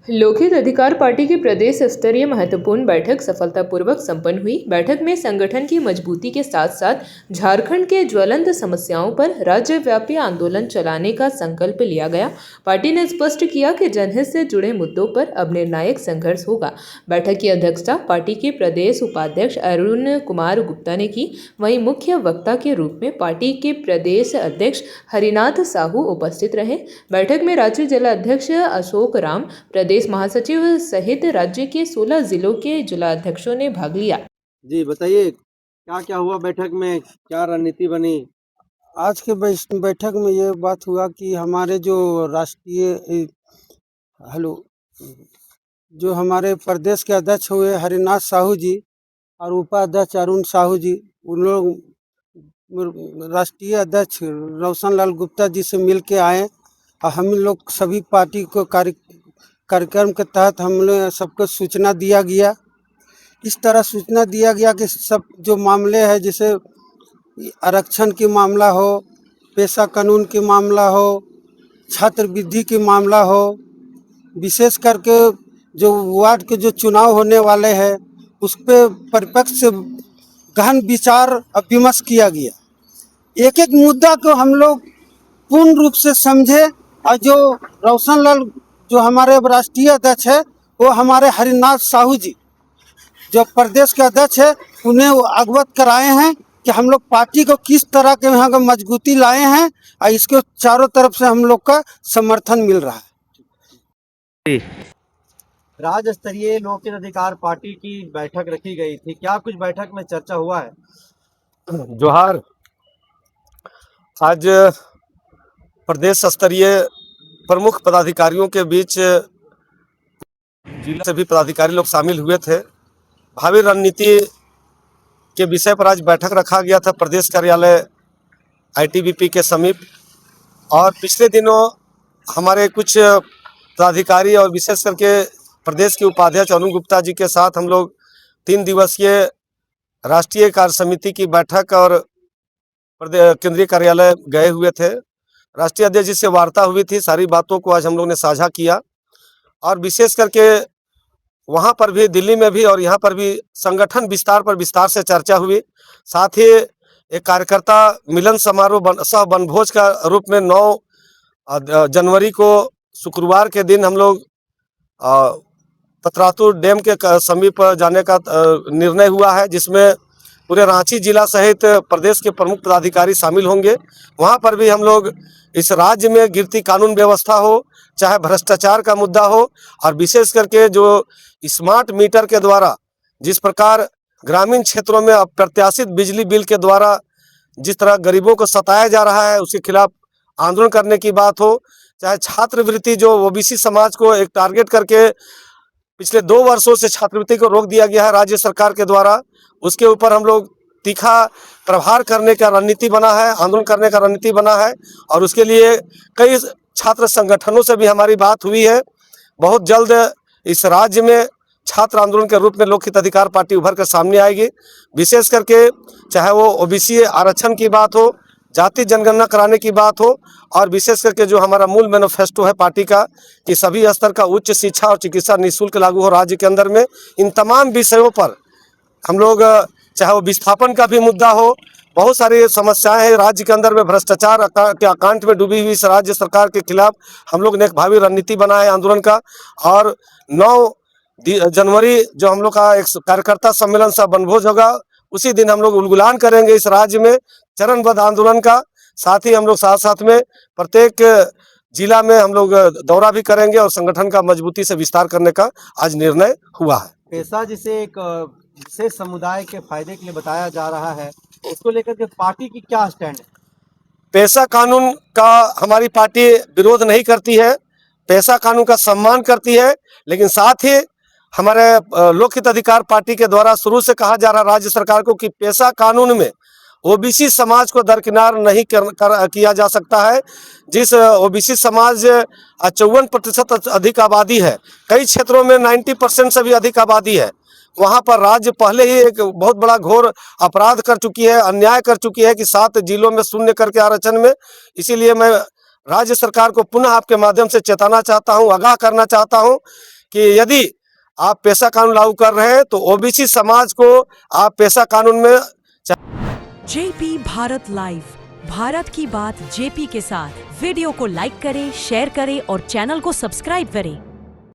लोकहित अधिकार पार्टी की प्रदेश स्तरीय महत्वपूर्ण बैठक सफलतापूर्वक संपन्न हुई। बैठक में संगठन की मजबूती के साथ साथ झारखंड के ज्वलंत समस्याओं पर राज्यव्यापी आंदोलन चलाने का संकल्प लिया गया। पार्टी ने स्पष्ट किया कि जनहित से जुड़े मुद्दों पर अब निर्णायक संघर्ष होगा। बैठक की अध्यक्षता पार्टी के प्रदेश उपाध्यक्ष अरुण कुमार गुप्ता ने की। वहीं मुख्य वक्ता के रूप में पार्टी के प्रदेश अध्यक्ष हरिनाथ साहू उपस्थित रहे। बैठक में राज्य जिलाध्यक्ष अशोक राम, प्रदेश महासचिव सहित राज्य के 16 जिलों के जिलाध्यक्षों ने भाग लिया। जी बताइए, क्या क्या हुआ बैठक में, क्या रणनीति बनी? आज के बैठक में ये बात हुआ कि हमारे जो राष्ट्रीय जो हमारे प्रदेश के अध्यक्ष हुए हरिनाथ साहू जी और उपाध्यक्ष अरुण साहू जी, उन लोग राष्ट्रीय अध्यक्ष रोशन लाल गुप्ता जी से मिल के आए और हम लोग सभी पार्टी को कार्यक्रम के तहत हम लोग सबको सूचना दिया गया। इस तरह सूचना दिया गया कि सब जो मामले हैं, जैसे आरक्षण की मामला हो, पेशा कानून की मामला हो, छात्रवृत्ति की मामला हो, विशेष करके जो वार्ड के जो चुनाव होने वाले हैं उस पर परिपक्व से गहन विचार और विमर्श किया गया। एक एक मुद्दा को हम लोग पूर्ण रूप से समझे और जो रोशन लाल जो हमारे राष्ट्रीय अध्यक्ष है वो हमारे हरिनाथ साहू जी जो प्रदेश के अध्यक्ष है उन्हें अवगत कराए हैं कि हम लोग पार्टी को किस तरह के यहाँ का मजबूती लाए हैं और इसके चारों तरफ से हम लोग का समर्थन मिल रहा है। राज्य स्तरीय लोकहित अधिकार पार्टी की बैठक रखी गई थी, क्या कुछ बैठक में चर्चा हुआ है? जोहार। आज प्रदेश स्तरीय प्रमुख पदाधिकारियों के बीच जिला से भी पदाधिकारी लोग शामिल हुए थे। भावी रणनीति के विषय पर आज बैठक रखा गया था प्रदेश कार्यालय आईटीबीपी के समीप। और पिछले दिनों हमारे कुछ पदाधिकारी और विशेष करके प्रदेश के उपाध्यक्ष अरुण गुप्ता जी के साथ हम लोग 3 दिवसीय राष्ट्रीय कार्य समिति की बैठक और केंद्रीय कार्यालय गए हुए थे। राष्ट्रीय अध्यक्ष जी से वार्ता हुई थी, सारी बातों को आज हम लोग ने साझा किया और विशेष करके वहाँ पर भी, दिल्ली में भी और यहाँ पर भी संगठन विस्तार पर विस्तार से चर्चा हुई। साथ ही एक कार्यकर्ता मिलन समारोह सह वनभोज का रूप में 9 जनवरी को शुक्रवार के दिन हम लोग पतरातू डैम के समीप जाने का निर्णय हुआ है, जिसमें पूरे रांची जिला सहित प्रदेश के प्रमुख पदाधिकारी शामिल होंगे। वहाँ पर भी हम लोग इस राज्य में गिरती कानून व्यवस्था हो, चाहे भ्रष्टाचार का मुद्दा हो, और विशेष करके जो स्मार्ट मीटर के द्वारा जिस प्रकार ग्रामीण क्षेत्रों में अप्रत्याशित बिजली बिल के द्वारा जिस तरह गरीबों को सताया जा रहा है, उसके खिलाफ आंदोलन करने की बात हो, चाहे छात्रवृत्ति जो ओबीसी समाज को एक टारगेट करके पिछले 2 वर्षों से छात्रवृत्ति को रोक दिया गया है राज्य सरकार के द्वारा, उसके ऊपर हम लोग तीखा प्रहार करने का रणनीति बना है, आंदोलन करने का रणनीति बना है। और उसके लिए कई छात्र संगठनों से भी हमारी बात हुई है। बहुत जल्द इस राज्य में छात्र आंदोलन के रूप में लोकहित अधिकार पार्टी उभर कर सामने आएगी। विशेष करके चाहे वो ओबीसी आरक्षण की बात हो, जाति जनगणना कराने की बात हो, और विशेष करके जो हमारा मूल मैनिफेस्टो है पार्टी का कि सभी स्तर का उच्च शिक्षा और चिकित्सा निःशुल्क लागू हो राज्य के अंदर में, इन तमाम विषयों पर हम लोग, चाहे वो विस्थापन का भी मुद्दा हो, बहुत सारी समस्याएं हैं राज्य के अंदर में, भ्रष्टाचार के आकांठ में डूबी हुई इस राज्य सरकार के खिलाफ हम लोग ने एक भावी रणनीति बनाया है आंदोलन का। और 9 जनवरी जो हम लोग का एक कार्यकर्ता सम्मेलन सा वनभोज होगा, उसी दिन हम लोग उलगुलान करेंगे इस राज्य में चरणबद्ध आंदोलन का। साथ ही हम लोग साथ साथ में प्रत्येक जिला में हम लोग दौरा भी करेंगे और संगठन का मजबूती से विस्तार करने का आज निर्णय हुआ है। पेशा जिसे एक विशेष समुदाय के फायदे के लिए बताया जा रहा है, उसको लेकर के पार्टी की क्या स्टैंड है? पेशा कानून का हमारी पार्टी विरोध नहीं करती है, पेशा कानून का सम्मान करती है। लेकिन साथ ही हमारे लोकहित अधिकार पार्टी के द्वारा शुरू से कहा जा रहा राज्य सरकार को कि पेशा कानून में ओबीसी समाज को दरकिनार नहीं किया जा सकता है। जिस ओबीसी समाज 54% अधिक आबादी है, कई क्षेत्रों में 90% से भी अधिक आबादी है, वहाँ पर राज्य पहले ही एक बहुत बड़ा घोर अपराध कर चुकी है, अन्याय कर चुकी है कि 7 जिलों में शून्य करके आरक्षण में। इसीलिए मैं राज्य सरकार को पुनः आपके माध्यम से चेताना चाहता हूँ, आगाह करना चाहता हूँ कि यदि आप पेशा कानून लागू कर रहे हैं तो ओबीसी समाज को आप पेशा कानून में जेपी भारत लाइव, भारत की बात जेपी के साथ। वीडियो को लाइक करें, शेयर करें और चैनल को सब्सक्राइब करें।